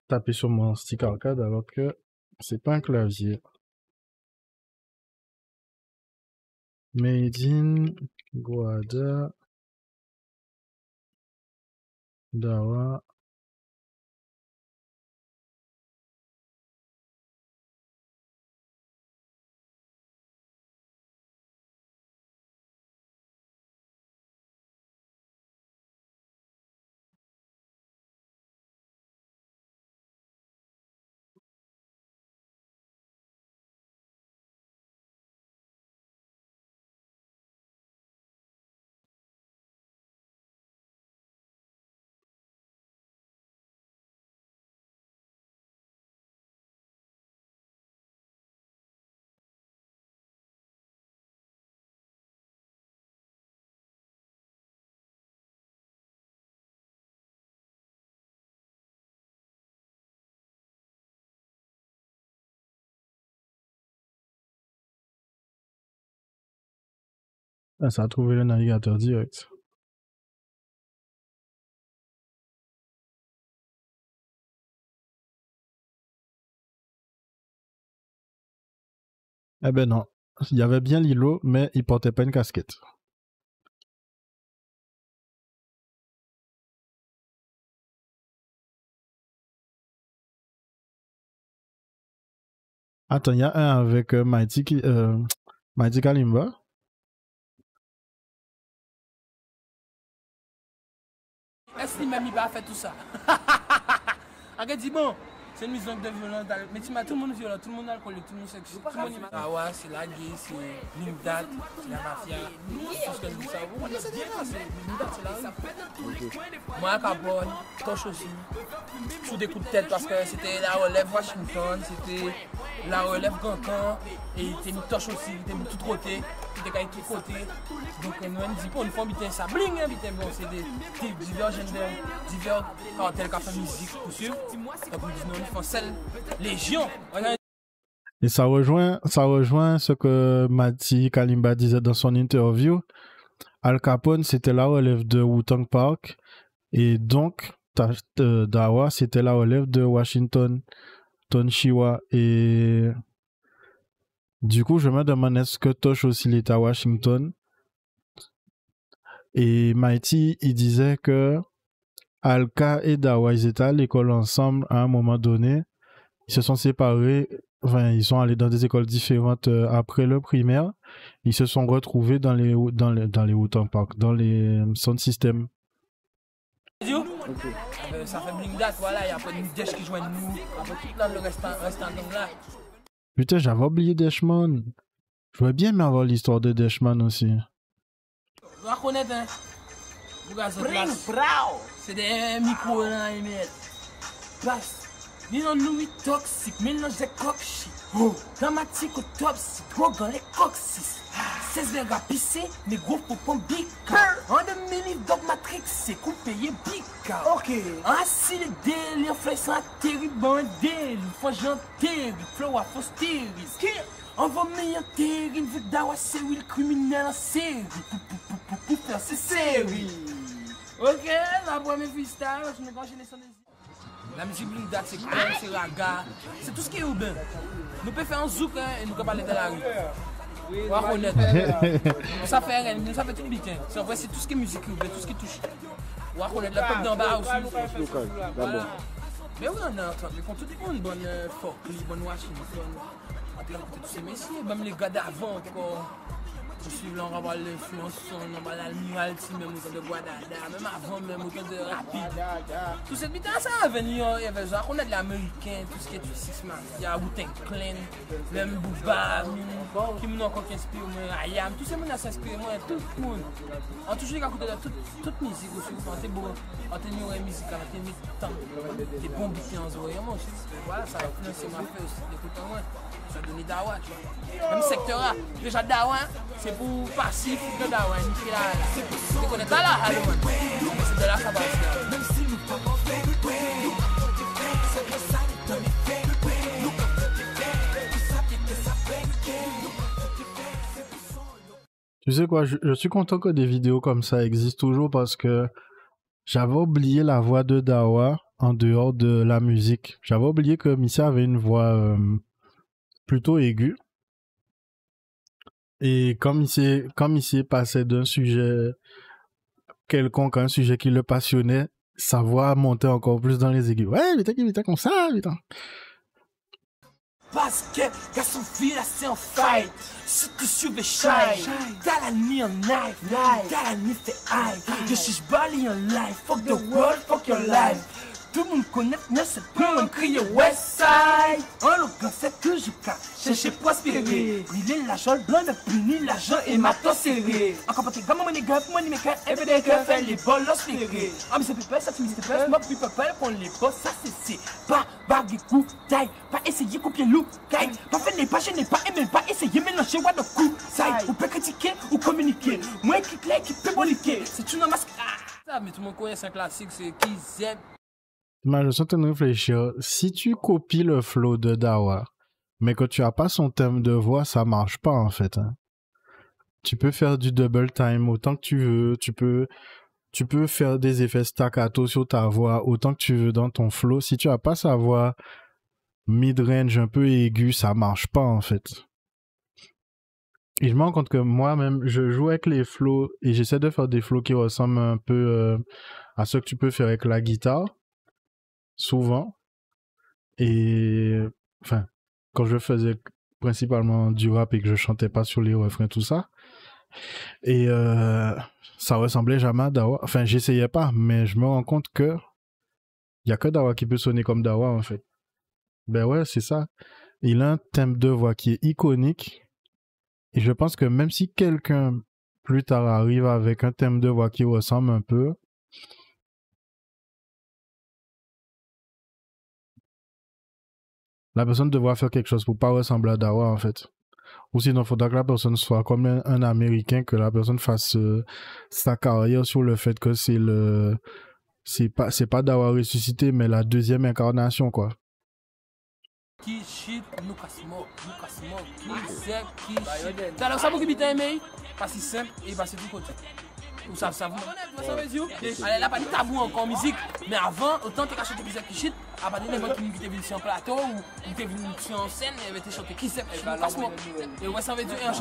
Taper sur mon stick arcade alors que c'est pas un clavier. Made in Guada Dawa. Ah, ça a trouvé le navigateur direct. Eh ben non, il y avait bien Lilo, mais il portait pas une casquette. Attends, il y a un avec Mighty Kalimba. Est-ce qu'il m'a mis pas fait tout ça? Arrête, dis bon. C'est une maison de violence. Mais tu m'as tout le monde violent, tout le monde alcoolique, tout le monde sexy. Tout le monde ah ouais, c'est la gay, c'est l'imdat, c'est la mafia. Tout ce que je dis ça. Vous connaissez bien, c'est l'imdat, c'est la rue. Moi, à Capone, Tosh aussi. Sous des coups de tête parce que c'était la relève Washington, c'était la relève Gancan. Et il était mis Tosh aussi, il était mis tout côté. Il était tout côté. Donc, nous, on dit pour une fois, ça bling, bon, c'est des divers genders, divers cartels qui font musique pour suivre. Donc, nous disons, celle Légion. Et ça rejoint ce que Mati Kalimba disait dans son interview. Al Capone, c'était la relève de Wu-Tang Park. Et donc, Dawa, c'était la relève de Washington, Tonshiwa. Et du coup, je me demande est-ce que Tosh aussi il était à Washington. Et Mighty, il disait que Alka et Dawa, ils étaient à l'école ensemble à un moment donné. Ils se sont séparés, enfin, ils sont allés dans des écoles différentes après le primaire. Ils se sont retrouvés dans les Wu-Tang Park, dans les sound systems. Ça fait bling date, voilà, il y a pas de Desh qui joignent nous, après tout là, le restant là. Putain, j'avais oublié Deshman. Je voudrais bien avoir l'histoire de Deshman aussi. On va connaître, hein. C'est des micros là, Emile. Place. Ni non nous toxique, mélange de coq shit. Dramatique au top, c'est drogue dans les coccyx. 16 verres à pisser, mais gros pompons big. En 2000 dogmatrix, c'est coupé et big. Ok. Ainsi le délire, flex en terrible, bon délire. Faut j'enterre, flow à fausse terrible. On va meilleur terrible, vu d'avoir série le criminel en série. Pour faire ses séries. Ok, la première freestyle, je me gâche les sons. La musique bling dat, c'est quoi, c'est raga, c'est tout ce qui est urbain. Nous pouvons faire un zouk et nous pouvons parler de la rue. On va reconnaître. Ça fait rien, ça fait tout le week-end. C'est en vrai, c'est tout ce qui est musique urbaine, tout ce qui touche. On va reconnaître le peuple d'en bas aussi. Voilà. Mais oui, on a entendu qu'on tout le monde bonne folk, bonne Washington. On peut écouter tous ces messieurs, même les gars d'avant encore. Je suis là, on va l'influence, on va l'admiralty, même autant de Guadada, même avant, même autant de Rapide. Tout cette bite ça a venu, il y avait genre, on a de l'américain, tout ce qui est du Six Mafia, Wu-Tang Clan, même Booba, qui m'ont encore inspiré, Ayam, tous ces gens s'inspirent, moi, tout le monde. On a toujours écouté toute musique aussi, on a beau, on a une oreille musicale, on a mis des bons beats en oreille, moi aussi. Voilà, ça a influencé ma fête aussi, d'écouter moi. Ça a donné Dawa, tu vois. Même secteur là, déjà Dawa, c'est pour passif de Dawa. Tu connais pas là, c'est de là que ça va. Même si nous pas Tu sais quoi, je suis content que des vidéos comme ça existent toujours parce que j'avais oublié la voix de Dawa en dehors de la musique. J'avais oublié que Missy avait une voix plutôt aiguë. Et comme il passait d'un sujet quelconque à un sujet qui le passionnait, sa voix montait encore plus dans les aigus. Ouais, putain, comme ça, putain. Basket, garçon fille là c'est un fight. Si tu suivais shine, t'as la nuit en night, t'as la nuit fait high. Je suis bali en life, fuck the world, fuck your life. Tout le monde connaît, ne sait pas, on crie Westside. Un local c'est que je cache, chercher prospérer. Briller l'argent, blanc de punir l'argent et matos serré. Encore pas tes gamins, mon gars, mon maker, et puis des gars, fait les bols, l'osféré. Ah, mais c'est pépé, ça tu me dis pépé, moi, puis pépé, pour les boss, ça c'est pas bague, coup, taille, pas essayer copier loup, taille, pas faire les pages, je n'ai pas aimé, pas essayer mélanger, what the coup, taille, ou peut critiquer ou communiquer. Moi qui claque, qui peut boliquer, c'est une masque. Ah, mais tout le monde connaît, c'est un classique, c'est qui aime. Je suis en train de réfléchir. Si tu copies le flow de Dawa, mais que tu n'as pas son thème de voix, ça marche pas en fait. Hein. Tu peux faire du double time autant que tu veux. Tu peux faire des effets staccato sur ta voix autant que tu veux dans ton flow. Si tu n'as pas sa voix mid-range un peu aiguë, ça marche pas en fait. Et je me rends compte que moi-même, je joue avec les flows et j'essaie de faire des flows qui ressemblent un peu à ce que tu peux faire avec la guitare. Souvent. Et enfin, quand je faisais principalement du rap et que je chantais pas sur les refrains, tout ça. Et ça ressemblait jamais à Dawa. Enfin, j'essayais pas, mais je me rends compte que il y a que Dawa qui peut sonner comme Dawa en fait. Ben ouais, c'est ça. Il a un thème de voix qui est iconique. Et je pense que même si quelqu'un plus tard arrive avec un thème de voix qui ressemble un peu, la personne devra faire quelque chose pour pas ressembler à Dawa en fait. Ou sinon, il faudra que la personne soit comme un Américain, que la personne fasse sa carrière sur le fait que c'est pas Dawa ressuscité, mais la deuxième incarnation quoi. Qui shit, nous cassons, qui sait, qui shit. T'as l'air ça pour qui bita aimé, pas si simple et pas si tout côté. Ou ça vous allez là pas de tabou encore en musique, mais avant autant tu acheté des qui shit, à part des gens qui étaient venus sur un plateau ou qui étaient venus sur scène et étaient chanté qui sait casse-moi. Et ouais ça veut dire en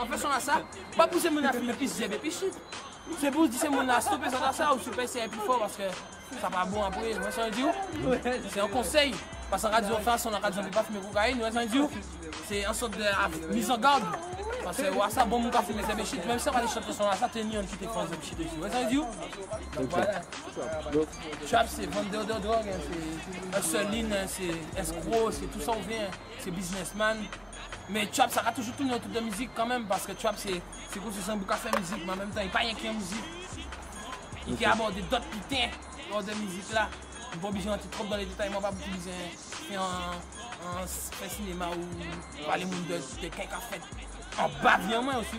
fait son à ça, pas pousser mon affaire puis j'ai puis shit. C'est pour dire c'est mon à stopper ça ou super c'est plus fort parce que ça pas bon après, ouais ça veut dire. C'est un conseil. Parce qu'en radio face, on a radio pas fumer cocaïne, c'est une sorte de mise en garde. Parce que ouais, ça bon mon café mais c'est shit, même si on va les chanter sur la ça tenir qui te font des shit dessus. Ouais ça dit. Voilà. Trap c'est vendeur de drogue, c'est hustling, c'est escroc, c'est tout ça on vient, c'est businessman. Mais trap ça a toujours tourné autour de musique quand même parce que trap c'est quoi c'est un bouquin faire musique mais en même temps il pas rien qui est musique. Il a abordé d'autres putains de musique là. Je ne suis pas obligé d'entrer trop dans les détails, moi pas utiliser un cinéma ou parler de quelqu'un qui a fait en bas bien moins aussi.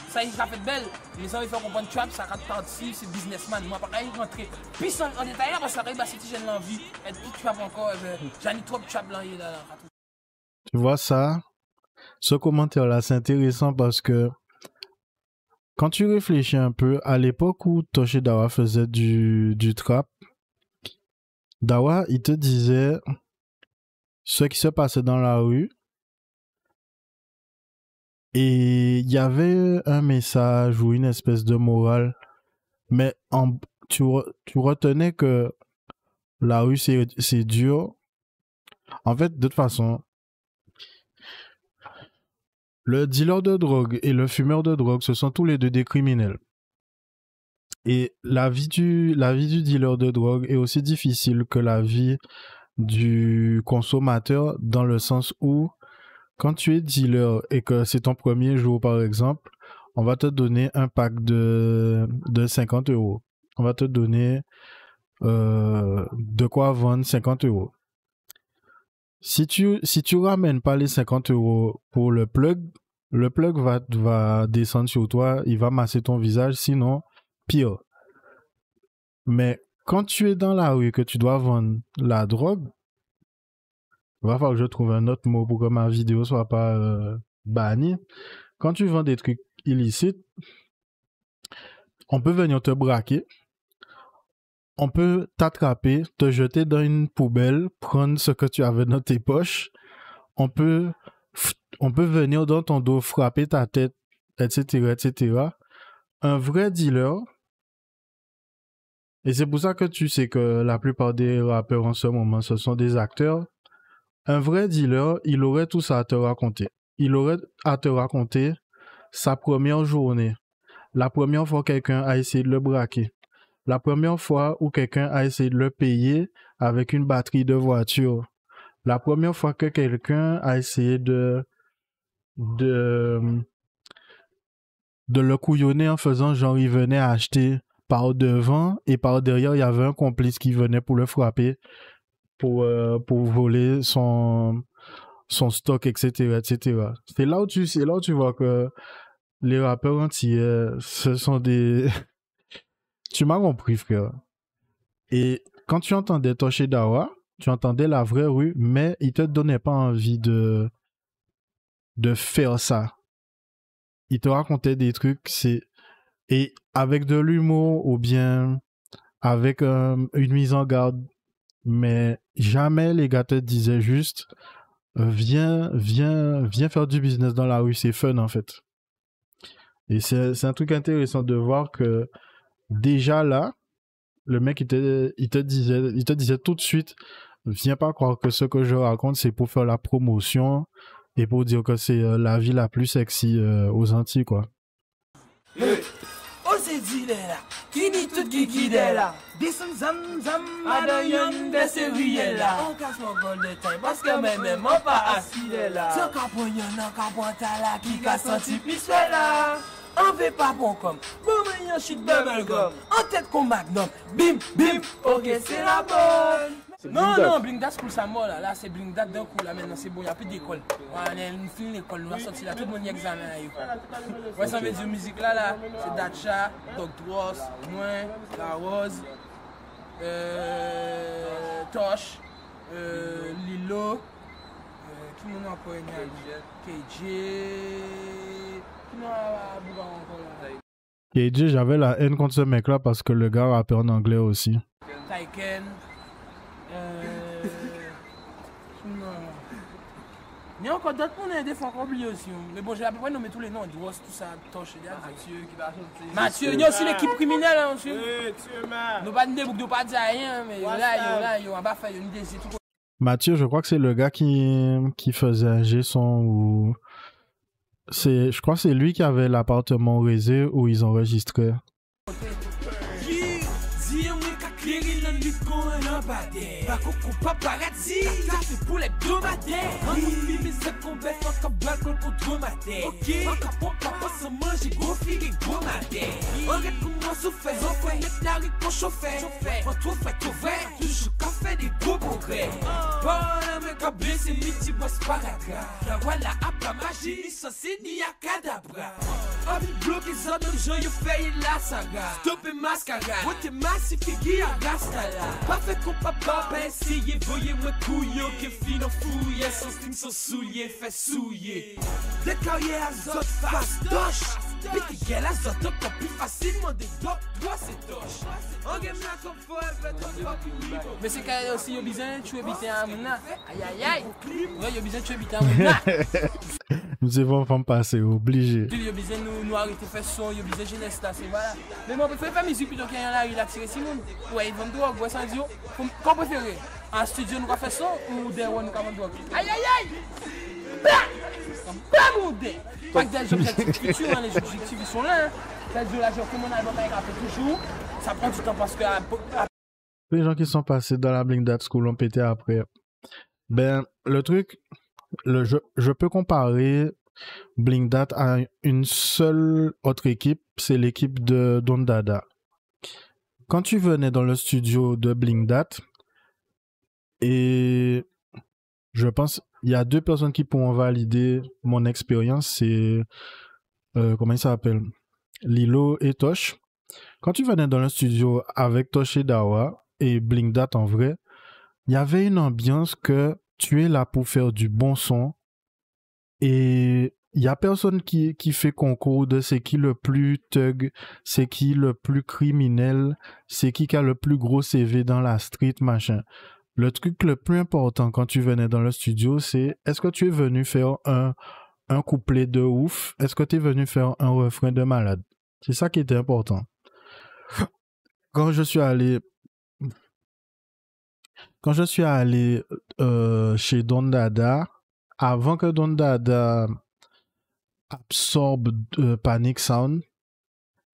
Ça il a fait belle, mais ça il faut comprendre trap, ça a parti, c'est businessman. Moi pas rentrer plus en détail là parce que ça arrive à cette j'ai l'envie être plus trap encore, j'en ai trop de trap là. Tu vois ça, ce commentaire là c'est intéressant parce que quand tu réfléchis un peu à l'époque où Toshi Dawa faisait du trap, Dawa, il te disait ce qui se passait dans la rue et il y avait un message ou une espèce de morale, mais tu retenais que la rue c'est dur. En fait, de toute façon, le dealer de drogue et le fumeur de drogue, ce sont tous les deux des criminels. Et la vie du dealer de drogue est aussi difficile que la vie du consommateur dans le sens où quand tu es dealer et que c'est ton premier jour par exemple, on va te donner un pack de 50 €. On va te donner de quoi vendre 50 €. Si tu ramènes pas les 50 € pour le plug va descendre sur toi, il va masser ton visage, sinon pire. Mais quand tu es dans la rue et que tu dois vendre la drogue, il va falloir que je trouve un autre mot pour que ma vidéo soit pas bannie. Quand tu vends des trucs illicites, on peut venir te braquer. on peut t'attraper, te jeter dans une poubelle, prendre ce que tu avais dans tes poches. On peut venir dans ton dos, frapper ta tête, etc., etc. Un vrai dealer, et c'est pour ça que tu sais que la plupart des rappeurs en ce moment, ce sont des acteurs. Un vrai dealer, il aurait tout ça à te raconter. Il aurait à te raconter sa première journée, la première fois que quelqu'un a essayé de le braquer, la première fois où quelqu'un a essayé de le payer avec une batterie de voiture, la première fois que quelqu'un a essayé de le couillonner en faisant genre il venait acheter par devant et par derrière il y avait un complice qui venait pour le frapper pour voler son stock, etc., etc. C'est là où tu vois que les rappeurs entiers, ce sont des... Tu m'as compris, frère. Et quand tu entendais Toshi Dawa, tu entendais la vraie rue, mais il te donnait pas envie de faire ça. Il te racontait des trucs, et avec de l'humour ou bien avec une mise en garde, mais jamais les gars te disaient juste viens faire du business dans la rue, c'est fun en fait. Et c'est un truc intéressant de voir que déjà là, le mec il te disait tout de suite, viens pas croire que ce que je raconte c'est pour faire la promotion et pour dire que c'est la vie la plus sexy aux Antilles, quoi. Oh, c'est dit là, qui dit tout qui là. Descend zam, madame de série là. On casse mon gol de temps, parce que même on pas assis là. Ce capognon, non, capota là, qui casse senti pisse là. On fait pas bon comme, boum, yon shit bubblegum. En tête comme Magnum, bim, bim, ok, c'est la bonne. Non, Bling Dat pour sa mort là, c'est Bling Dat d'un coup là maintenant, c'est bon, il n'y a plus d'école. On a fini l'école, on va sortir là, tout le monde y examen là. Ouais, ça veut dire musique là, c'est Datcha, Doc Dross, moi, La Rose, Tosh, Lilo, qui m'en a encore KJ, qui m'en a beaucoup encore là. KJ, j'avais la haine contre ce mec là parce que le gars rappait en anglais aussi. Tyken. Il y a encore d'autres monde des fois oublié aussi. Mais bon, j'ai à peu près nommé tous les noms. Dross, tout ça, Tosh, Mathieu qui va sortir. Mathieu, il y a aussi l'équipe criminelle, hein, monsieur. Nous pas de débouc, nous pas dire rien, mais là, on va faire une idée, c'est tout. Mathieu, je crois que c'est le gars qui faisait un G-son ou... Je crois que c'est lui qui avait l'appartement Rézé où ils enregistraient. Bako pas paradis, café pour les hebdomadaires. On oublie mes secondes, on cap balcon contre ma tête. Ok, on capot pas se manger, gros fig et gros madère. On regarde comment souffert, on connaît la rue qu'on chauffait. On trouve fait tout vrai, toujours café des gros progrès. Bon, mais quand c'est midi, boss paragra. La voilà à la magie, ni censé ni à cadabra. On vit bloqué ça, donc je y fais la saga. Stop et mascara, on te massifié à Rastala. Pas fait qu'on papa, ben essayez, voyez-moi couillon, que fin en fouille, son string, son soulier, fait souiller. Des carrières azote, face doche. Pis t'es azote, encore plus facilement des docs, toi c'est doche. On game là comme forever, mais c'est quand aussi, y'a besoin de tuer biter à Mouna. Aïe aïe aïe. Ouais, y'a besoin de tuer biter à Mouna. Nous devons pas passer, obligé. Y'a besoin de nous arrêter de faire son, y'a besoin de jeunesse là, c'est voilà. Mais moi, je préfère faire musique plutôt qu'il y en a il a tiré Simon. Ouais, ils vendent drogue, ouais, sans dire. Qu'on préfère? En studio, nous va faire son ou des one nous va vendre drogue? Aïe aïe aïe! Bam ou des! Pas que des objectifs futurs, les objectifs ils sont là. C'est-à-dire là, comme on a fait toujours, ça prend du temps parce que. Les gens qui sont passés dans la Bling Dat School ont pété après. Ben, le truc, je peux comparer Bling Dat à une seule autre équipe, c'est l'équipe de Don Dada. Quand tu venais dans le studio de Bling Dat, et je pense, il y a deux personnes qui pourront valider mon expérience, c'est, comment il s'appelle? Lilo et Tosh. Quand tu venais dans le studio avec Tosh et Dawa et Bling Dat en vrai, il y avait une ambiance que tu es là pour faire du bon son et il il y a personne qui fait concours de c'est qui le plus thug, c'est qui le plus criminel, c'est qui a le plus gros CV dans la street, machin. Le truc le plus important quand tu venais dans le studio, c'est est-ce que tu es venu faire un couplet de ouf? Est-ce que tu es venu faire un refrain de malade? C'est ça qui était important. Quand je suis allé chez Don Dada, avant que Don Dada absorbe Panic Sound,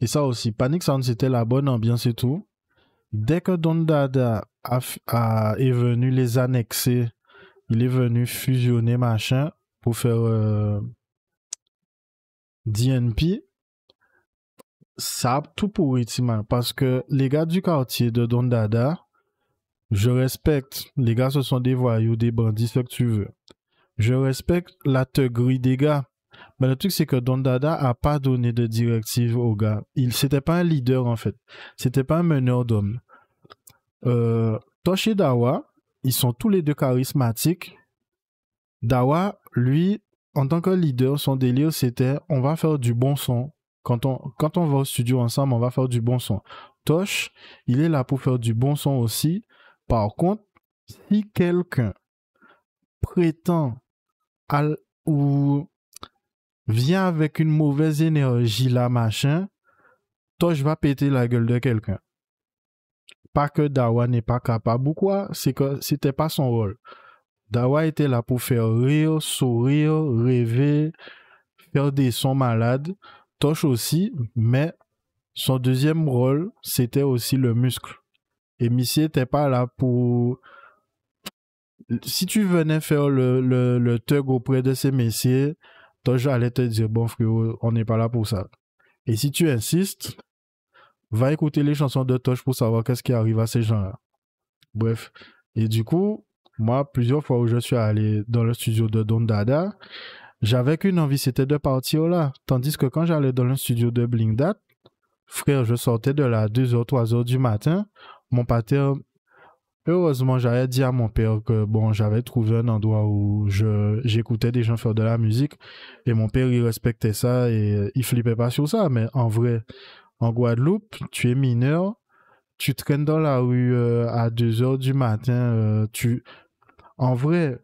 et ça aussi, Panic Sound c'était la bonne ambiance et tout. Dès que Don Dada est venu les annexer, il est venu fusionner machin pour faire DNP, ça a tout pourri, parce que les gars du quartier de Don Dada, je respecte, les gars ce sont des voyous, des bandits, ce que tu veux. Je respecte la thuggerie des gars. Mais le truc, c'est que Don Dada a pas donné de directive aux gars. C'était pas un leader, en fait. C'était pas un meneur d'hommes. Tosh et Dawa, ils sont tous les deux charismatiques. Dawa, lui, en tant que leader, son délire, c'était on va faire du bon son. Quand on va au studio ensemble, on va faire du bon son. Tosh, il est là pour faire du bon son aussi. Par contre, si quelqu'un prétend ou vient avec une mauvaise énergie là, machin, Tosh va péter la gueule de quelqu'un. Pas que Dawa n'est pas capable ou quoi, c'est que c'était pas son rôle. Dawa était là pour faire rire, sourire, rêver, faire des sons malades. Tosh aussi, mais son deuxième rôle, c'était aussi le muscle. Et Missy n'était pas là pour... Si tu venais faire le thug auprès de ces messieurs, Tosh allait te dire, bon frérot, on n'est pas là pour ça. Et si tu insistes, va écouter les chansons de Tosh pour savoir qu'est-ce qui arrive à ces gens-là. Bref. Et du coup, moi, plusieurs fois où je suis allé dans le studio de Don Dada, j'avais qu'une envie, c'était de partir là. Tandis que quand j'allais dans le studio de Blink Dat, frère, je sortais de là à 2h, 3h du matin. Mon pater, heureusement, j'avais dit à mon père que bon, j'avais trouvé un endroit où j'écoutais des gens faire de la musique. Et mon père, il respectait ça et il flippait pas sur ça. Mais en vrai, en Guadeloupe, tu es mineur, tu traînes dans la rue à 2h du matin. En vrai,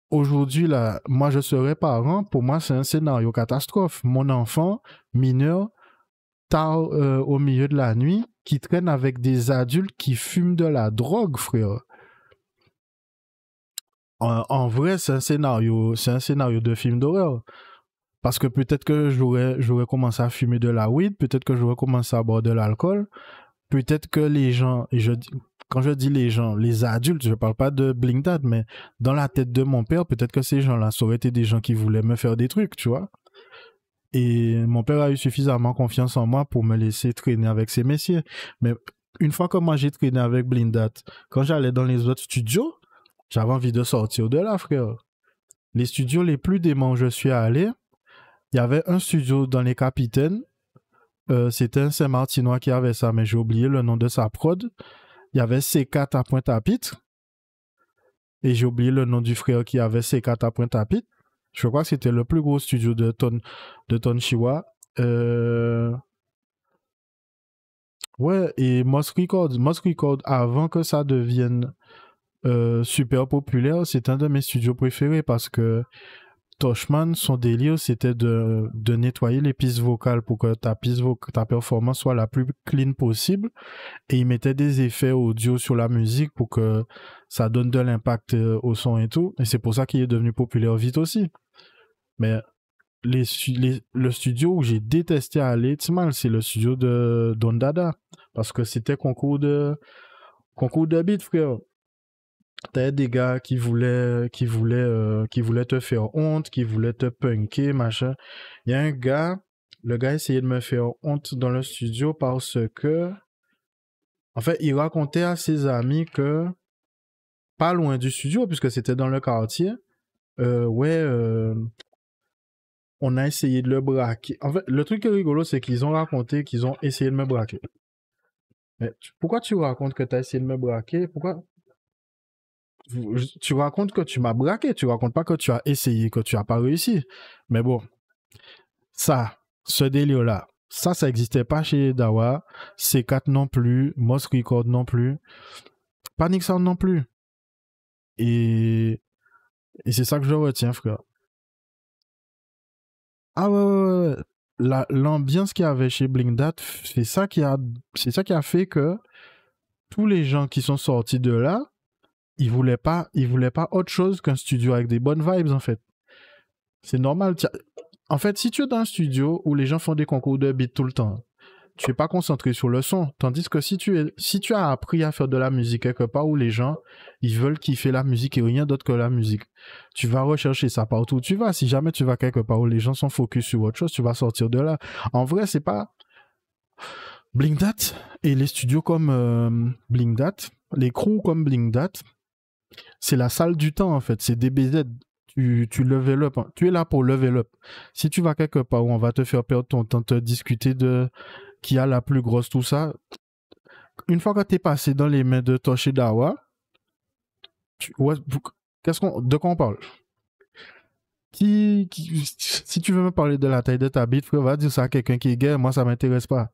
aujourd'hui, là, moi, je serais parent. Pour moi, c'est un scénario catastrophe. Mon enfant, mineur, tard au milieu de la nuit, qui traîne avec des adultes qui fument de la drogue, frère. En vrai, c'est un scénario de film d'horreur. Parce que peut-être que j'aurais commencé à fumer de la weed, peut-être que j'aurais commencé à boire de l'alcool, peut-être que les gens, quand je dis les gens, les adultes, je parle pas de Blink Dat, mais dans la tête de mon père, peut-être que ces gens-là, ça aurait été des gens qui voulaient me faire des trucs, tu vois. Et mon père a eu suffisamment confiance en moi pour me laisser traîner avec ces messieurs. Mais une fois que moi j'ai traîné avec Blink Dat, quand j'allais dans les autres studios, j'avais envie de sortir de là, frère. Les studios les plus déments où je suis allé, il y avait un studio dans les Capitaines. C'était un Saint-Martinois qui avait ça, mais j'ai oublié le nom de sa prod. Il y avait C4 à Pointe-à-Pitre. Et j'ai oublié le nom du frère qui avait C4 à Pointe-à-Pitre. Je crois que c'était le plus gros studio de Tonchiwa. Ouais, et Moss Record, avant que ça devienne super populaire, c'est un de mes studios préférés parce que Toshman, son délire, c'était de nettoyer les pistes vocales pour que ta performance soit la plus clean possible. Et il mettait des effets audio sur la musique pour que ça donne de l'impact au son et tout. Et c'est pour ça qu'il est devenu populaire vite aussi. Mais le studio où j'ai détesté aller, c'est le studio de Don Dada. Parce que c'était concours de beat, frère. T'avais des gars qui voulaient te faire honte, qui voulaient te punker, machin. Il y a un gars, le gars essayait de me faire honte dans le studio parce que, en fait, il racontait à ses amis que, pas loin du studio, puisque c'était dans le quartier, on a essayé de le braquer. En fait, le truc qui est rigolo, c'est qu'ils ont raconté qu'ils ont essayé de me braquer. Mais pourquoi tu racontes que t'as essayé de me braquer? Pourquoi? tu racontes que tu m'as braqué, tu racontes pas que tu as essayé, que tu as pas réussi. Mais bon, ça, ce délire-là, ça n'existait pas chez Dawa, C4 non plus, Moss Record non plus, Panic Sound non plus. Et c'est ça que je retiens, frère. Ah ouais. L'ambiance qu'il y avait chez Blinkdat, c'est ça qui a fait que tous les gens qui sont sortis de là, ils voulaient pas autre chose qu'un studio avec des bonnes vibes, en fait. C'est normal. En fait, si tu es dans un studio où les gens font des concours de beat tout le temps, tu n'es pas concentré sur le son. Tandis que si tu as appris à faire de la musique quelque part où les gens, ils veulent kiffer la musique et rien d'autre que la musique, tu vas rechercher ça partout où tu vas. Si jamais tu vas quelque part où les gens sont focus sur autre chose, tu vas sortir de là. En vrai, c'est pas... Blinkdat et les studios comme Blinkdat, les crews comme Blinkdat, c'est la salle du temps, en fait. C'est DBZ. Tu level up. Tu es là pour level up. Si tu vas quelque part où on va te faire perdre ton temps, te discuter de qui a la plus grosse, tout ça, une fois que tu es passé dans les mains de Toshi Dawa, de quoi on parle? Si tu veux me parler de la taille de ta bite, frère, va dire ça à quelqu'un qui est gay, moi ça m'intéresse pas.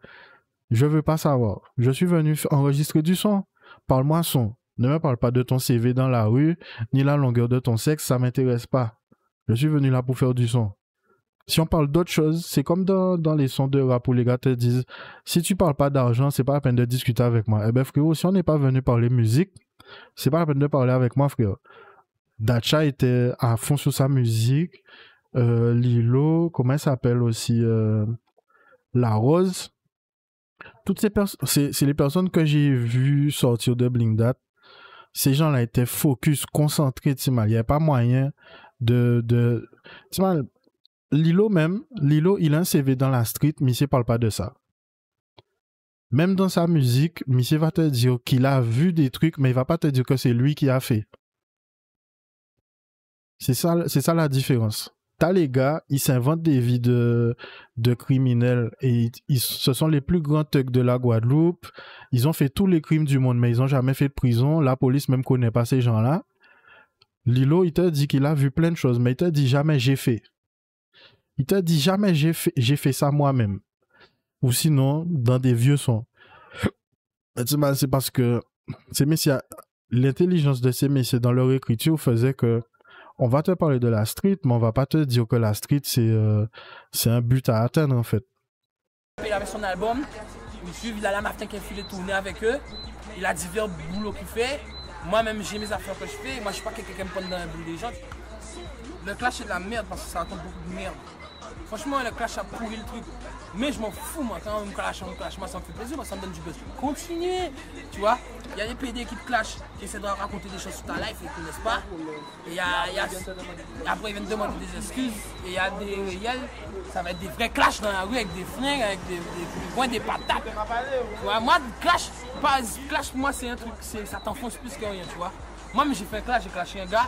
Je veux pas savoir. Je suis venu enregistrer du son. Parle-moi son. Ne me parle pas de ton CV dans la rue, ni la longueur de ton sexe, ça m'intéresse pas. Je suis venu là pour faire du son. Si on parle d'autre chose, c'est comme dans les sons de rap où les gars te disent si tu parles pas d'argent, c'est pas la peine de discuter avec moi. Eh ben frérot, si on n'est pas venu parler musique, c'est pas la peine de parler avec moi, frère. Dacha était à fond sur sa musique. Lilo, comment elle s'appelle aussi La Rose. Toutes ces personnes, c'est les personnes que j'ai vues sortir de Blinkdat. Ces gens-là étaient focus, concentrés, il n'y avait pas moyen de Lilo, il a un CV dans la street, Missy parle pas de ça. Même dans sa musique, Missy va te dire qu'il a vu des trucs, mais il va pas te dire que c'est lui qui a fait. C'est ça la différence. T'as les gars, ils s'inventent des vies de criminels et ce sont les plus grands thugs de la Guadeloupe. Ils ont fait tous les crimes du monde, mais ils ont jamais fait de prison. La police même connaît pas ces gens-là. Lilo, il te dit qu'il a vu plein de choses, mais il te dit jamais j'ai fait. Il te dit jamais j'ai fait ça moi-même. Ou sinon, dans des vieux sons. C'est parce que ces messieurs, l'intelligence de ces messieurs dans leur écriture faisait que on va te parler de la street, mais on va pas te dire que la street, c'est un but à atteindre, en fait. Il avait son album, il a la Martin qui a filé tourner avec eux, il a divers boulots qu'il fait. Moi-même, j'ai mes affaires que je fais. Moi, je suis pas quelqu'un qui me prend dans un boulot des gens. Le clash, c'est de la merde parce que ça raconte beaucoup de merde. Franchement, le clash a pourri le truc. Mais je m'en fous, moi, quand on me clash, moi, ça me fait plaisir, moi, ça me donne du buzz. Continuez, tu vois. Il y a des PD qui te clashent, qui essaient de raconter des choses sur ta life et ils ne connaissent pas. Et après, ils viennent demander des excuses. Et il y a des réels, ça va être des vrais clashs dans la rue avec des flingues, avec des points, des patates. Tu vois, moi, clash, moi, c'est un truc, ça t'enfonce plus que rien, tu vois. Moi, j'ai fait un clash, j'ai clashé un gars,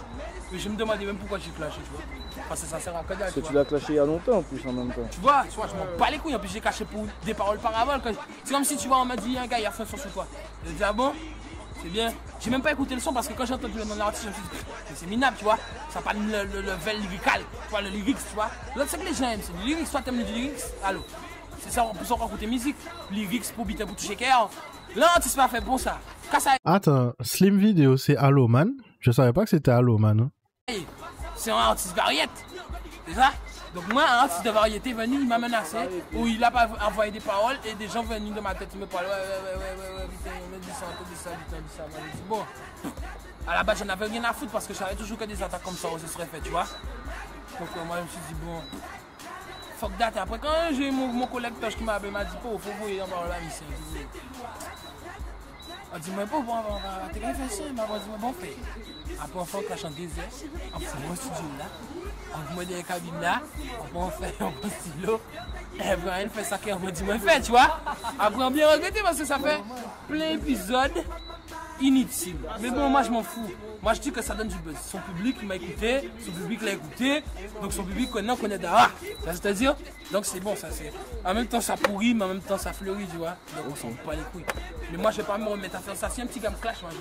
mais je me demandais même pourquoi j'ai clashé, tu vois. Parce que ça sert à quoi. Parce que tu l'as clashé il y a longtemps en plus en même temps. Tu vois, je m'en bats les couilles, en plus j'ai clashé pour des paroles paraboles. C'est comme si tu vois, on m'a dit, un gars, il a fait un son sur toi. Je dis, ah bon, c'est bien. J'ai même pas écouté le son parce que quand j'ai entendu le nom de l'artiste, je me suis dit, c'est minable, tu vois. Ça n'a pas le level lyrical, tu vois, le lyrics, tu vois. L'autre, c'est que les gens aiment, c'est du lyrics, toi t'aimes le lyrics, allô. C'est ça, on peut encore écouter musique. Lyrics pour beat, pour toucher cœur. L'artiste m'a fait bon ça. Attends, Slim Video, c'est Allo Man. Je savais pas que c'était Allo Man. Hein. C'est un artiste variété, c'est ça? Donc moi, un artiste de variété venu, il m'a menacé, où il a pas envoyé des paroles et des gens venus de ma tête, ils me parlaient, ouais, putain, on me dit ça. Moi, j'ai dit, bon, à la base, j'en avais rien à foutre parce que je savais toujours que des attaques comme ça, se seraient faites, tu vois. Donc moi, je me suis dit, bon, fuck that. Et après, quand j'ai eu mon collègue Tosh qui m'a appelé, il m'a dit, faut vous y avoir la mission. On dit, mais bon, on va te faire ça. On m'a dit, bon, fait. Après, on fait un clash en désert. On fait un studio là. On met des cabines là. On fait un stylo. Et après, elle fait ça qu'on m'a dit, mais fait, tu vois. Après, on bien regretté parce que ça fait plein d'épisodes inutiles. Mais bon, moi, je m'en fous. Moi, je dis que ça donne du buzz. Son public m'a écouté, son public l'a écouté. Donc, son public connaît Dawa. Ça, c'est-à-dire, donc c'est bon, ça c'est. En même temps, ça pourrit, mais en même temps, ça fleurit, tu vois. Donc, on s'en bat les couilles. Mais moi, je vais pas me remettre à faire ça. Si un petit gars me clash, moi,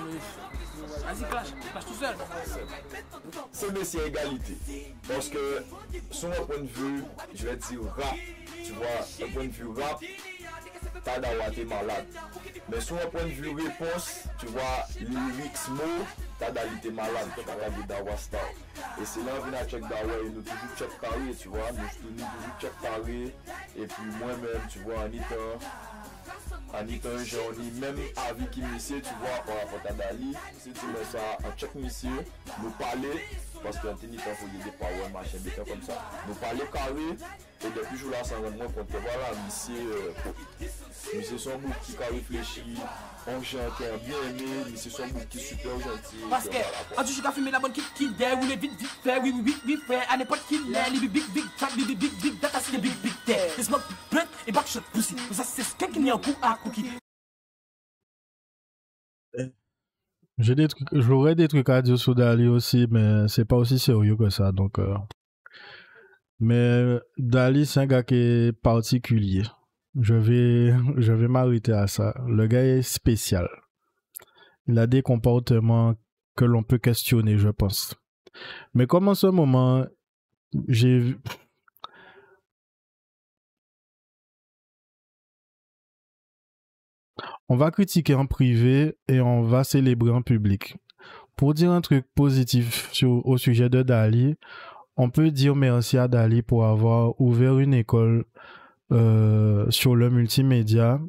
Vas-y, clash tout seul. C'est Messi à égalité. Parce que, sur un point de vue, je vais dire rap, tu vois, un point de vue rap, t'as Dawa, t'es malade. Mais sur un point de vue réponse, tu vois, lyrics mots, t'as Dali, t'es malade, t'as regardé Dawa Star. Et c'est là qu'on a check Dawa et nous toujours check carré, tu vois, nous toujours check carré. Et puis moi-même, tu vois, Anita, j'ai même avis qui monsieur, tu vois, par rapport à Dali, si tu mets ça en check monsieur, nous parler, parce qu'en tenant il faut des power machin, des comme ça, nous parler carré, et depuis jour là, ça rend moins compte, voilà, monsieur son bouc qui a réfléchi, on chante bien aimé, monsieur son bouc qui est super gentil. Parce que, quand tu as filmé la bonne qui déroule vite fait, oui, fait, à n'importe qui l'est, les big, track, big, data, c'est big, there. Les smoke, blunt et backshot pussy. Ça, c'est ce qu'il y a un coup à cookie. J'aurais des trucs à dire sur Dali aussi, mais c'est pas aussi sérieux que ça. Donc, mais Dali, c'est un gars qui est particulier. Je vais m'arrêter à ça. Le gars est spécial. Il a des comportements que l'on peut questionner, je pense. Mais comme en ce moment, j'ai vu... On va critiquer en privé et on va célébrer en public. Pour dire un truc positif au sujet de Dali, on peut dire merci à Dali pour avoir ouvert une école sur le multimédia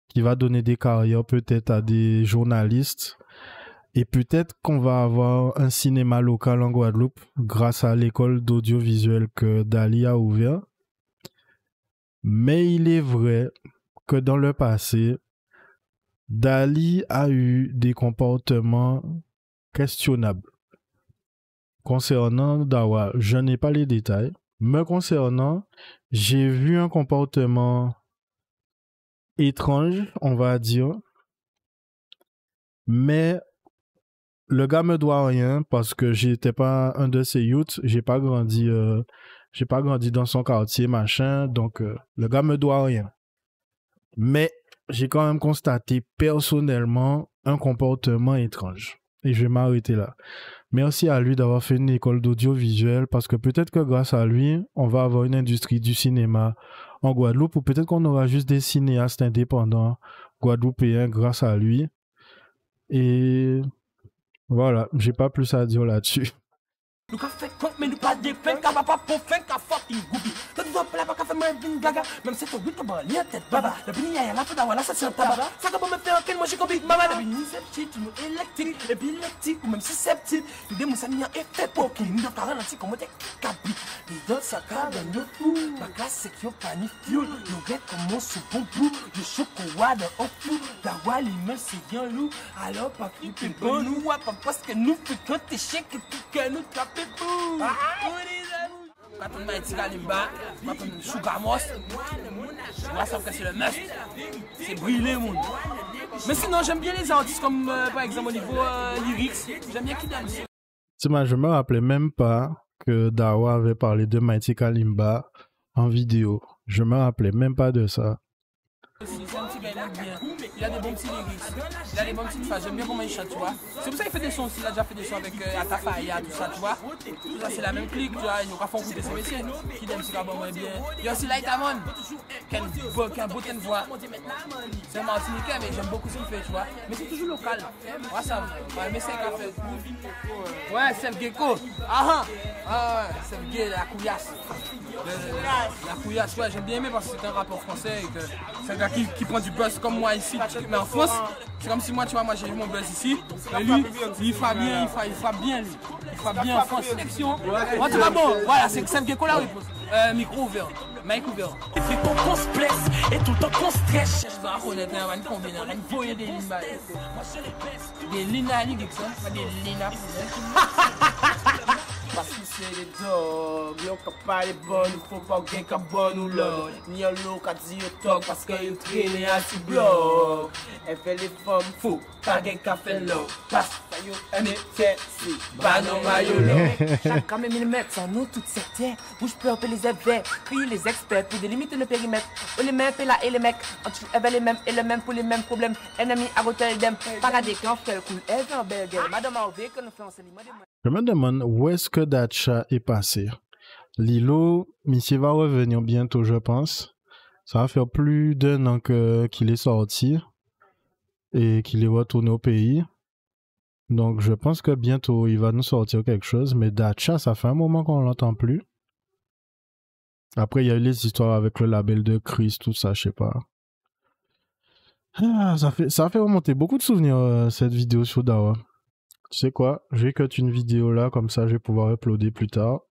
qui va donner des carrières peut-être à des journalistes. Et peut-être qu'on va avoir un cinéma local en Guadeloupe grâce à l'école d'audiovisuel que Dali a ouvert. Mais il est vrai que dans le passé, Dali a eu des comportements questionnables. Concernant Dawa, je n'ai pas les détails. Me concernant, j'ai vu un comportement étrange, on va dire. Mais le gars me doit rien parce que j'étais pas un de ses youths. J'ai pas grandi dans son quartier, machin. Donc, le gars me doit rien. Mais j'ai quand même constaté personnellement un comportement étrange. Et je vais m'arrêter là. Merci à lui d'avoir fait une école d'audiovisuel parce que peut-être que grâce à lui, on va avoir une industrie du cinéma en Guadeloupe ou peut-être qu'on aura juste des cinéastes indépendants guadeloupéens grâce à lui. Et voilà, j'ai pas plus à dire là-dessus. Nous qu'a fait compte, mais nous pas défend, qu'a pas pour fin, qu'a fucking goubi. Quand tu dois appeler, pas qu'a fait moi une gaga. Même si ton but, t'as pas lié tête, baba. Le bini, y'a la fête, voilà, ça c'est un tabac. Ça va me faire un moi j'ai comme big mama. Le bini, c'est petit, tu nous électrique, et puis électrique, ou même si c'est petit. Tu dis, ça n'y a effet pour qui nous doit ralentir comme t'es capi. Les deux, ça cadre dans nos fous. Ma classe, c'est qu'il y a pas ni fuel. Nous guettes comme on se bon bout. Le chocolat dans un fou. La wall, il me c'est bien loup. Alors, pas flipper bon, nous, pas parce que nous fait quand t'es chèque et tout que nous taper. Quand on met Tika Limba, quand on Sugar Moss, moi ça me casse le must. C'est brûlé, mon. Mais sinon, j'aime bien les artistes comme par exemple au niveau lyrics. J'aime bien Kid MC. Je me rappelais même pas que Dawa avait parlé de Mighty Kalimba en vidéo. Je me rappelais même pas de ça. C'est un petit gars, il aime bien. Il a des bons petits lyrics. Il a des bons petites phases. J'aime bien comment il chante, tu vois. C'est pour ça qu'il fait des sons aussi. Il a déjà fait des sons avec Atafaya, tout ça, tu vois. Tout ça, c'est la même clique, tu vois. Ils n'ont pas fait écouter ses métiers. Qui aime ce gars, moins bien. Il y a aussi Lightamon, qui a un beau de voix. C'est un Martiniquais, mais j'aime beaucoup ce qu'il fait, tu vois. Mais c'est toujours local. Ouais, ça va. Mais c'est un fait. Ouais, c'est le gecko. Ah ouais, c'est le gay, la couillasse. La couillasse, ouais, j'aime bien aimer parce que c'est un rappeur français et que c'est un gars qui prend du buzz comme moi ici. Mais en France, c'est comme si moi, tu vois, moi j'ai eu mon buzz ici. Mais lui, il frappe bien, il frappe bien, lui. Il frappe bien en France. Sélection. En tout cas, bon, voilà, c'est le gecko là, oui. Micro ouvert, mic ouvert. Il fait pour qu'on se blesse et tout le temps qu'on se stresse. Je dois reconnaître, on va nous combiner, on va nous voyer des lignes. Des lignes à ligue, ça. Pas des lignes à pas soucier les dogs. Yo ka pas les bonnes, faut pas gen ka bonne ou l'autre. Ni un lot ka dit yo talk parce que yo traîne à si bloc. Elle fait les femmes fous, pas gen ka fait l'eau. Parce que yo aimé c'est si, pas non maillot l'eau. Chaque millimètre, sans nous toutes ces terres. Bouge peu, on peut les éveiller, puis les experts, puis délimiter le périmètre. On les mêmes, là et les mecs, entre les mêmes et les mêmes pour les mêmes problèmes. Ennemis à côté d'eux, pas regarder qu'on fait le cool. Elle fait un bel gueule, madame a oublié que nous faisons ce limon. Je me demande où est-ce que Dacha est passé. Lilo, Missy va revenir bientôt, je pense. Ça va faire plus d'un an qu'il est sorti et qu'il est retourné au pays. Donc, je pense que bientôt, il va nous sortir quelque chose. Mais Dacha, ça fait un moment qu'on l'entend plus. Après, il y a eu les histoires avec le label de Chris, tout ça, je sais pas. Ah, ça fait remonter beaucoup de souvenirs, cette vidéo sur Dawa. Tu sais quoi? Je vais cut une vidéo là, comme ça, je vais pouvoir uploader plus tard.